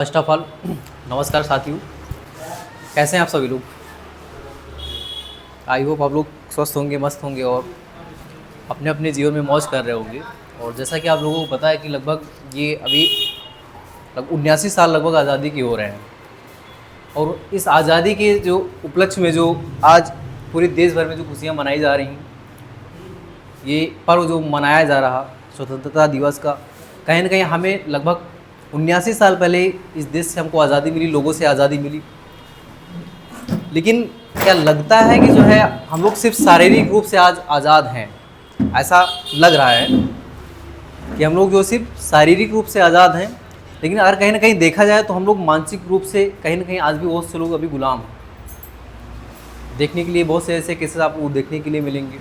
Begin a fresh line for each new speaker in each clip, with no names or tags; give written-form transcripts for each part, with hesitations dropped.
First of all नमस्कार साथियों, कैसे हैं आप सभी लोग। आई होप आप लोग स्वस्थ होंगे, मस्त होंगे और अपने अपने जीवन में मौज कर रहे होंगे। और जैसा कि आप लोगों को पता है कि लगभग ये अभी 79 साल लगभग आज़ादी की हो रहे हैं। और इस आज़ादी के जो उपलक्ष्य में जो आज पूरे देश भर में जो खुशियाँ मनाई जा रही हैं, ये पर्व जो मनाया जा रहा स्वतंत्रता दिवस का, कहीं ना कहीं हमें लगभग 79 साल पहले इस देश से हमको आज़ादी मिली, लोगों से आज़ादी मिली। लेकिन क्या लगता है कि जो है हम लोग सिर्फ शारीरिक रूप से आज आज़ाद हैं? ऐसा लग रहा है कि हम लोग जो सिर्फ शारीरिक रूप से आज़ाद हैं, लेकिन अगर कहीं ना कहीं देखा जाए तो हम लोग मानसिक रूप से कहीं ना कहीं आज भी बहुत से लोग अभी गुलाम हैं। देखने के लिए बहुत से ऐसे केसेस आपको देखने के लिए मिलेंगे,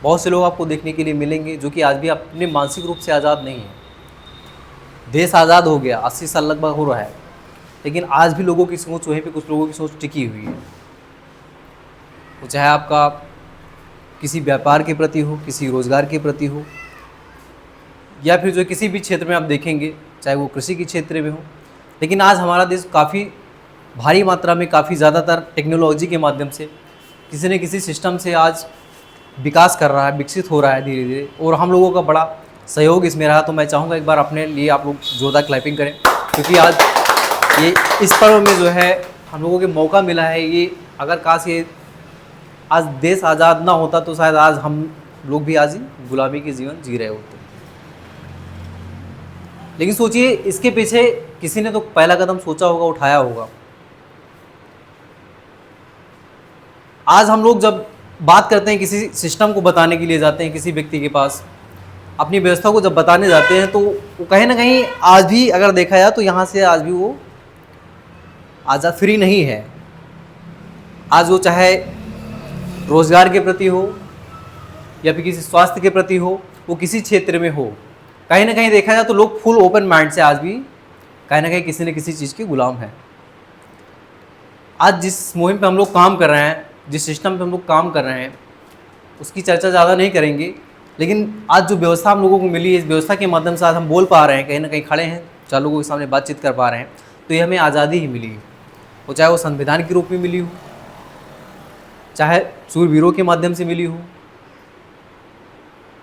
बहुत से लोग आपको देखने के लिए मिलेंगे जो कि आज भी अपने मानसिक रूप से आज़ाद नहीं है। देश आज़ाद हो गया, 80 साल लगभग हो रहा है, लेकिन आज भी लोगों की सोच वहीं पे कुछ लोगों की सोच टिकी हुई है। वो चाहे आपका किसी व्यापार के प्रति हो, किसी रोज़गार के प्रति हो, या फिर जो किसी भी क्षेत्र में आप देखेंगे, चाहे वो कृषि के क्षेत्र में हो। लेकिन आज हमारा देश काफ़ी भारी मात्रा में, काफ़ी ज़्यादातर टेक्नोलॉजी के माध्यम से किसी न किसी सिस्टम से आज विकास कर रहा है, विकसित हो रहा है धीरे धीरे, और हम लोगों का बड़ा सहयोग इसमें रहा। तो मैं चाहूँगा एक बार अपने लिए आप लोग जोरदार क्लैपिंग करें, क्योंकि आज ये इस पर्व में जो है हम लोगों को मौका मिला है। ये अगर काश ये आज देश आज़ाद ना होता तो शायद आज हम लोग भी आज ही गुलामी के जीवन जी रहे होते। लेकिन सोचिए, इसके पीछे किसी ने तो पहला कदम सोचा होगा, उठाया होगा। आज हम लोग जब बात करते हैं, किसी सिस्टम को बताने के लिए जाते हैं किसी व्यक्ति के पास, अपनी व्यवस्था को जब बताने जाते हैं, तो वो कहीं ना कहीं आज भी अगर देखा जाए तो यहाँ से आज भी वो आज़ाद फ्री नहीं है। आज वो चाहे रोज़गार के प्रति हो या फिर किसी स्वास्थ्य के प्रति हो, वो किसी क्षेत्र में हो, कहीं ना कहीं देखा जाए तो लोग फुल ओपन माइंड से आज भी कहीं ना कहीं किसी न किसी चीज़ के गुलाम हैं। आज जिस मुहिम पे हम लोग काम कर रहे हैं, जिस सिस्टम पे हम लोग काम कर रहे हैं, उसकी चर्चा ज़्यादा नहीं करेंगे। लेकिन आज जो व्यवस्था हम लोगों को मिली है, इस व्यवस्था के माध्यम से आज हम बोल पा रहे हैं, कहीं ना कहीं खड़े हैं, 4 लोगों के सामने बातचीत कर पा रहे हैं, तो ये हमें आज़ादी ही मिली है। वो चाहे वो संविधान के रूप में मिली हो, चाहे शूरवीरों के माध्यम से मिली हो,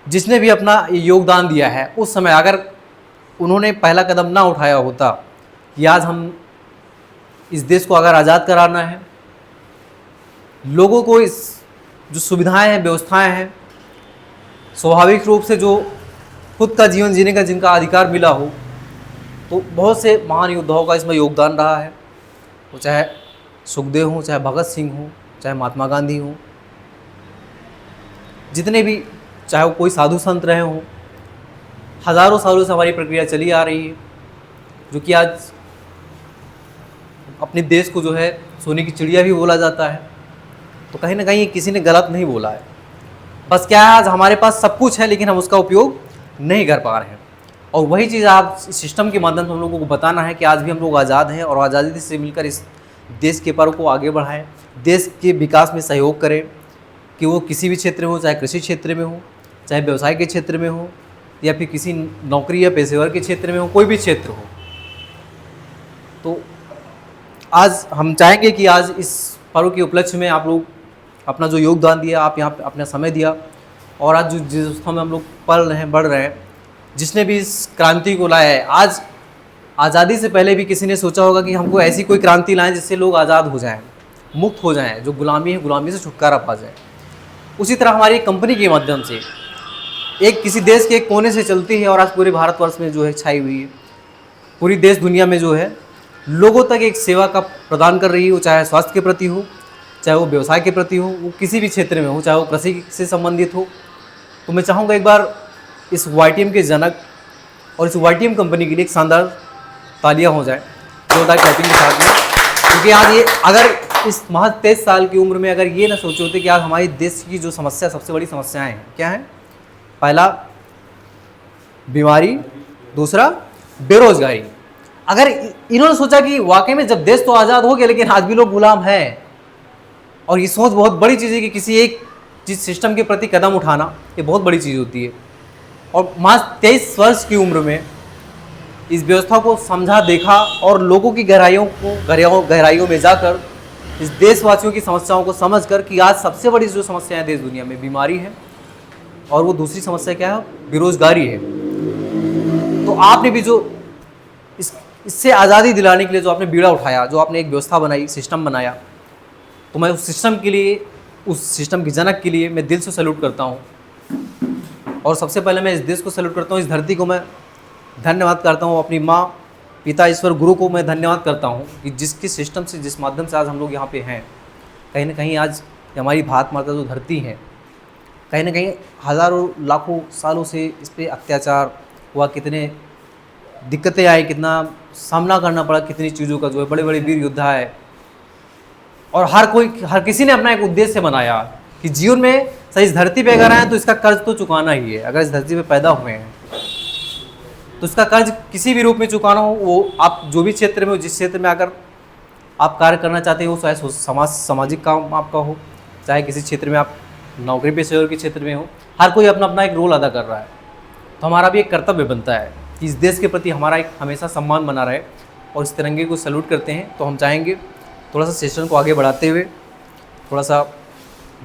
जिसने भी अपना योगदान दिया है उस समय, अगर उन्होंने पहला कदम ना उठाया होता कि आज हम इस देश को अगर आज़ाद कराना है, लोगों को इस जो सुविधाएं हैं, व्यवस्थाएं हैं, स्वाभाविक रूप से जो खुद का जीवन जीने का जिनका अधिकार मिला हो, तो बहुत से महान योद्धाओं का इसमें योगदान रहा है। वो चाहे सुखदेव हों, चाहे भगत सिंह हों, चाहे महात्मा गांधी हों, जितने भी, चाहे वो कोई साधु संत रहे हों, हज़ारों सालों से हमारी प्रक्रिया चली आ रही है, जो कि आज अपने देश को जो है सोने की चिड़िया भी बोला जाता है। तो कहीं ना कहीं किसी ने गलत नहीं बोला है, बस क्या है, आज हमारे पास सब कुछ है लेकिन हम उसका उपयोग नहीं कर पा रहे हैं। और वही चीज़ आप इस सिस्टम के माध्यम से हम लोगों को बताना है कि आज भी हम लोग आज़ाद हैं, और आज़ादी से मिलकर इस देश के पर्व को आगे बढ़ाएं, देश के विकास में सहयोग करें, कि वो किसी भी क्षेत्र में हो, चाहे कृषि क्षेत्र में हो, चाहे व्यवसाय के क्षेत्र में हो, या फिर किसी नौकरी या पेशेवर के क्षेत्र में हो, कोई भी क्षेत्र हो। तो आज हम चाहेंगे कि आज इस पर्व के उपलक्ष्य में आप लोग अपना जो योगदान दिया, आप यहाँ पे अपना समय दिया, और आज जो जिस अवस्था में हम लोग पल रहे हैं, बढ़ रहे हैं, जिसने भी इस क्रांति को लाया है, आज आज़ादी से पहले भी किसी ने सोचा होगा कि हमको ऐसी कोई क्रांति लाएं जिससे लोग आज़ाद हो जाएं, मुक्त हो जाएं, जो गुलामी है गुलामी से छुटकारा पा जाए। उसी तरह हमारी कंपनी के माध्यम से एक किसी देश के एक कोने से चलती है, और आज पूरे भारतवर्ष में जो है छाई हुई है, पूरी देश दुनिया में जो है लोगों तक एक सेवा का प्रदान कर रही है। वो चाहे स्वास्थ्य के प्रति हो, चाहे वो व्यवसाय के प्रति हो, वो किसी भी क्षेत्र में हो, चाहे वो कृषि से संबंधित हो। तो मैं चाहूँगा एक बार इस YTM के जनक और इस YTM कंपनी के लिए एक शानदार तालियां हो जाए जोरदार क्लैपिंग के साथ में, क्योंकि आज ये अगर इस महज 23 साल की उम्र में अगर ये ना सोचे होते कि आज हमारे देश की जो समस्या, सबसे बड़ी समस्याएं हैं क्या हैं, पहला बीमारी, दूसरा बेरोजगारी, अगर इन्होंने सोचा कि वाकई में जब देश तो आज़ाद हो गया लेकिन आज भी लोग गुलाम हैं, और ये सोच बहुत बड़ी चीज़ है कि किसी एक जिस सिस्टम के प्रति कदम उठाना, ये बहुत बड़ी चीज़ होती है। और मात्र 23 वर्ष की उम्र में इस व्यवस्था को समझा, देखा और लोगों की गहराइयों में जाकर इस देशवासियों की समस्याओं को समझकर कि आज सबसे बड़ी जो समस्या है देश दुनिया में बीमारी है और वो दूसरी समस्या क्या है, बेरोजगारी है। तो आपने भी जो इससे आज़ादी दिलाने के लिए जो आपने बीड़ा उठाया, जो आपने एक व्यवस्था बनाई, सिस्टम बनाया, तो मैं उस सिस्टम के लिए, उस सिस्टम के जनक के लिए मैं दिल से सैल्यूट करता हूँ। और सबसे पहले मैं इस देश को सैल्यूट करता हूँ, इस धरती को मैं धन्यवाद करता हूँ, अपनी माँ, पिता, ईश्वर, गुरु को मैं धन्यवाद करता हूँ कि जिसके सिस्टम से, जिस माध्यम से आज हम लोग यहाँ पे हैं। कहीं ना कहीं आज हमारी भारत माता जो धरती है, कहीं ना कहीं हज़ारों लाखों सालों से इस पर अत्याचार हुआ, कितने दिक्कतें आई, कितना सामना करना पड़ा, कितनी चीज़ों का जो है, बड़े बड़े वीर योद्धा है। और हर किसी ने अपना एक उद्देश्य बनाया कि जीवन में सही इस धरती पे अगर आए तो इसका कर्ज तो चुकाना ही है। अगर इस धरती पे पैदा हुए हैं तो इसका कर्ज किसी भी रूप में चुकाना हो, वो आप जो भी क्षेत्र में हो, जिस क्षेत्र में आकर आप कार्य करना चाहते हो, चाहे सामाजिक काम आपका हो, चाहे किसी क्षेत्र में आप नौकरी पेशेवर के क्षेत्र में हो, हर कोई अपना अपना एक रोल अदा कर रहा है। तो हमारा भी एक कर्तव्य बनता है कि इस देश के प्रति हमारा एक हमेशा सम्मान बना रहे। और इस तिरंगे को सैल्यूट करते हैं तो हम चाहेंगे थोड़ा सा सेशन को आगे बढ़ाते हुए थोड़ा सा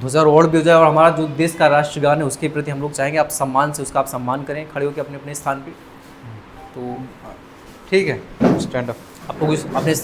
ध्वजारोहण भी हो जाए और हमारा जो देश का राष्ट्रगान है उसके प्रति हम लोग चाहेंगे आप सम्मान से उसका आप सम्मान करें, खड़े होकर अपने अपने स्थान पे। तो ठीक है,
स्टैंड अप।
आपको कुछ अपने